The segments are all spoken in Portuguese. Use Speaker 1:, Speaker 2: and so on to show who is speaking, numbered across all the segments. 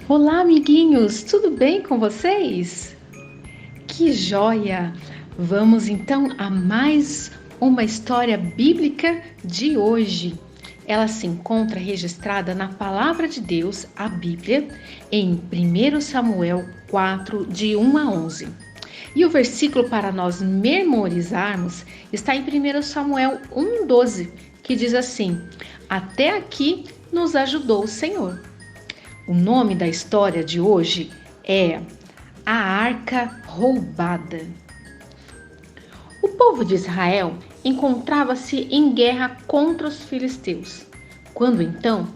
Speaker 1: Olá, amiguinhos, tudo bem com vocês? Que joia! Vamos então a mais uma história bíblica de hoje. Ela se encontra registrada na Palavra de Deus, a Bíblia, em 1 Samuel 4, de 1 a 11. E o versículo para nós memorizarmos está em 1 Samuel 1,12, que diz assim: Até aqui nos ajudou o Senhor. O nome da história de hoje é A Arca Roubada. O povo de Israel encontrava-se em guerra contra os filisteus, quando então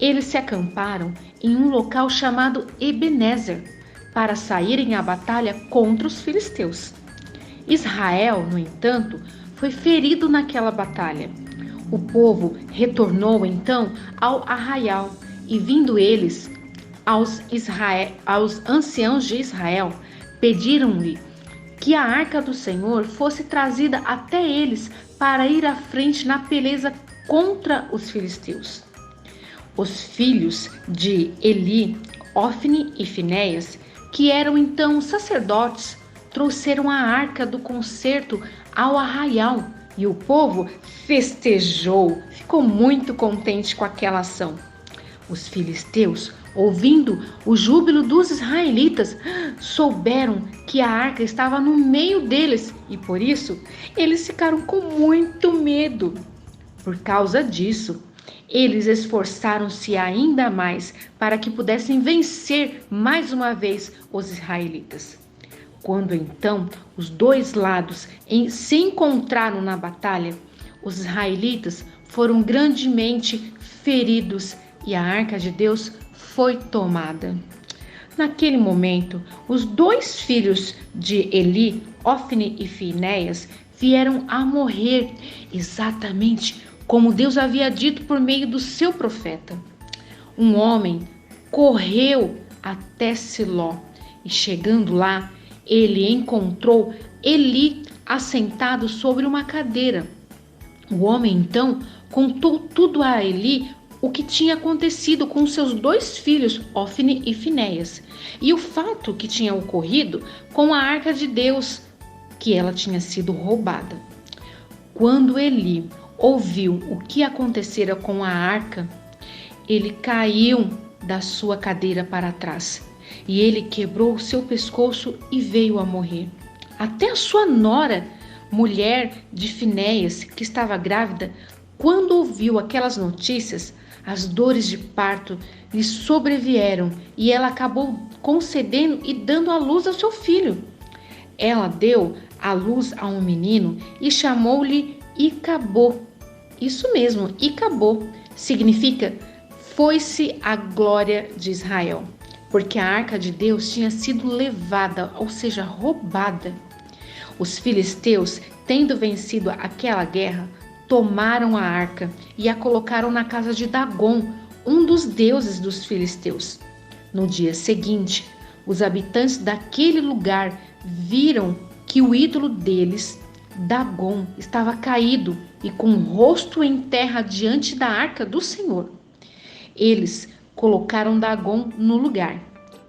Speaker 1: eles se acamparam em um local chamado Ebenezer para saírem à batalha contra os filisteus. Israel, no entanto, foi ferido naquela batalha. O povo retornou então ao arraial e, vindo eles aos anciãos de Israel, pediram-lhe que a arca do Senhor fosse trazida até eles para ir à frente na peleja contra os filisteus. Os filhos de Eli, Ofni e Finéias, que eram então sacerdotes, trouxeram a arca do concerto ao arraial e o povo festejou, ficou muito contente com aquela ação. Os filisteus, ouvindo o júbilo dos israelitas, souberam que a arca estava no meio deles e por isso eles ficaram com muito medo. Por causa disso, eles esforçaram-se ainda mais para que pudessem vencer mais uma vez os israelitas. Quando então os dois lados se encontraram na batalha, os israelitas foram grandemente feridos e a arca de Deus foi tomada. Naquele momento, os dois filhos de Eli, Ofni e Finéias, vieram a morrer exatamente como Deus havia dito por meio do seu profeta. Um homem correu até Siló e, chegando lá, ele encontrou Eli assentado sobre uma cadeira. O homem então contou tudo a Eli o que tinha acontecido com seus dois filhos, Ofni e Finéias, e o fato que tinha ocorrido com a arca de Deus, que ela tinha sido roubada. Quando Eli ouviu o que acontecera com a arca, ele caiu da sua cadeira para trás, e ele quebrou o seu pescoço e veio a morrer. Até a sua nora, mulher de Finéias, que estava grávida, quando ouviu aquelas notícias, as dores de parto lhe sobrevieram e ela acabou concedendo e dando à luz ao seu filho. Ela deu à luz a um menino e chamou-lhe Icabô. Isso mesmo, Icabô, significa foi-se a glória de Israel, porque a arca de Deus tinha sido levada, ou seja, roubada. Os filisteus, tendo vencido aquela guerra, tomaram a arca e a colocaram na casa de Dagon, um dos deuses dos filisteus. No dia seguinte, os habitantes daquele lugar viram que o ídolo deles, Dagon, estava caído e com o rosto em terra diante da arca do Senhor. Eles colocaram Dagon no lugar.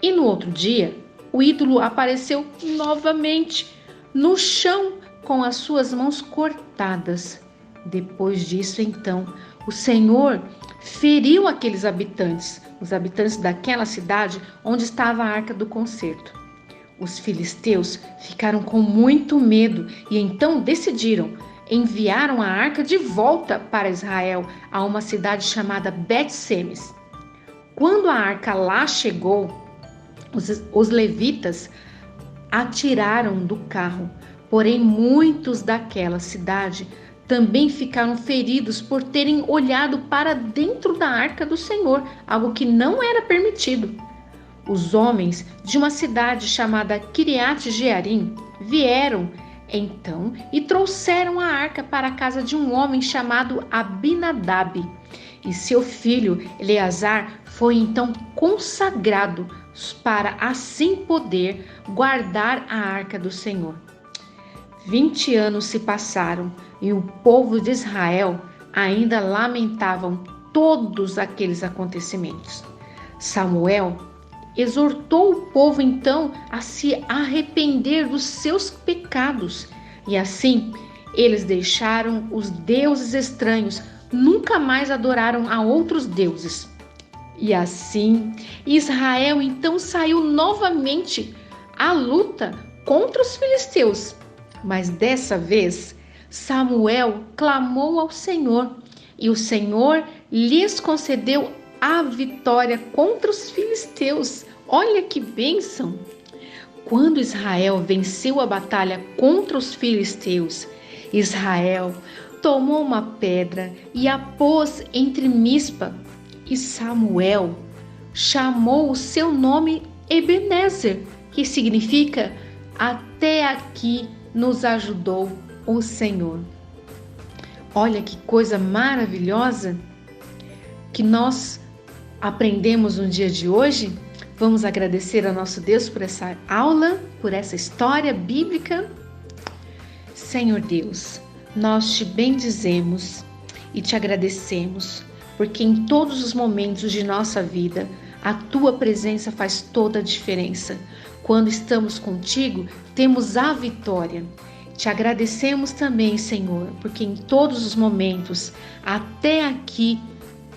Speaker 1: E no outro dia, o ídolo apareceu novamente no chão com as suas mãos cortadas. Depois disso, então, o Senhor feriu aqueles habitantes, os habitantes daquela cidade onde estava a arca do concerto. Os filisteus ficaram com muito medo e então enviaram a arca de volta para Israel, a uma cidade chamada Bet-Semes. Quando a arca lá chegou, os levitas a tiraram do carro, porém muitos daquela cidade também ficaram feridos por terem olhado para dentro da arca do Senhor, algo que não era permitido. Os homens de uma cidade chamada Kiriat Jearim vieram então e trouxeram a arca para a casa de um homem chamado Abinadab. E seu filho Eleazar foi então consagrado para assim poder guardar a arca do Senhor. 20 anos se passaram e o povo de Israel ainda lamentavam todos aqueles acontecimentos. Samuel exortou o povo então a se arrepender dos seus pecados. E assim, eles deixaram os deuses estranhos, nunca mais adoraram a outros deuses. E assim, Israel então saiu novamente à luta contra os filisteus. Mas dessa vez, Samuel clamou ao Senhor e o Senhor lhes concedeu a vitória contra os filisteus. Olha que bênção! Quando Israel venceu a batalha contra os filisteus, Israel tomou uma pedra e a pôs entre Mispa, e Samuel chamou o seu nome Ebenezer, que significa até aqui nos ajudou o Senhor. Olha que coisa maravilhosa que nós aprendemos no dia de hoje. Vamos agradecer ao nosso Deus por essa aula, por essa história bíblica. Senhor Deus, nós te bendizemos e te agradecemos, porque em todos os momentos de nossa vida, a tua presença faz toda a diferença. Quando estamos contigo, temos a vitória. Te agradecemos também, Senhor, porque em todos os momentos, até aqui,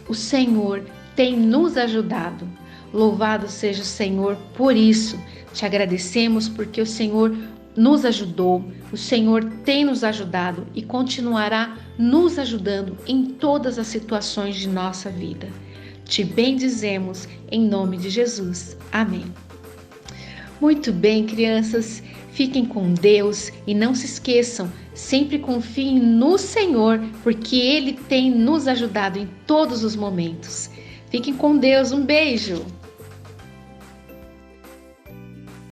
Speaker 1: o Senhor tem nos ajudado. Louvado seja o Senhor por isso. Te agradecemos porque o Senhor nos ajudou, o Senhor tem nos ajudado e continuará nos ajudando em todas as situações de nossa vida. Te bendizemos em nome de Jesus. Amém. Muito bem, crianças, fiquem com Deus e não se esqueçam, sempre confiem no Senhor, porque Ele tem nos ajudado em todos os momentos. Fiquem com Deus, um beijo!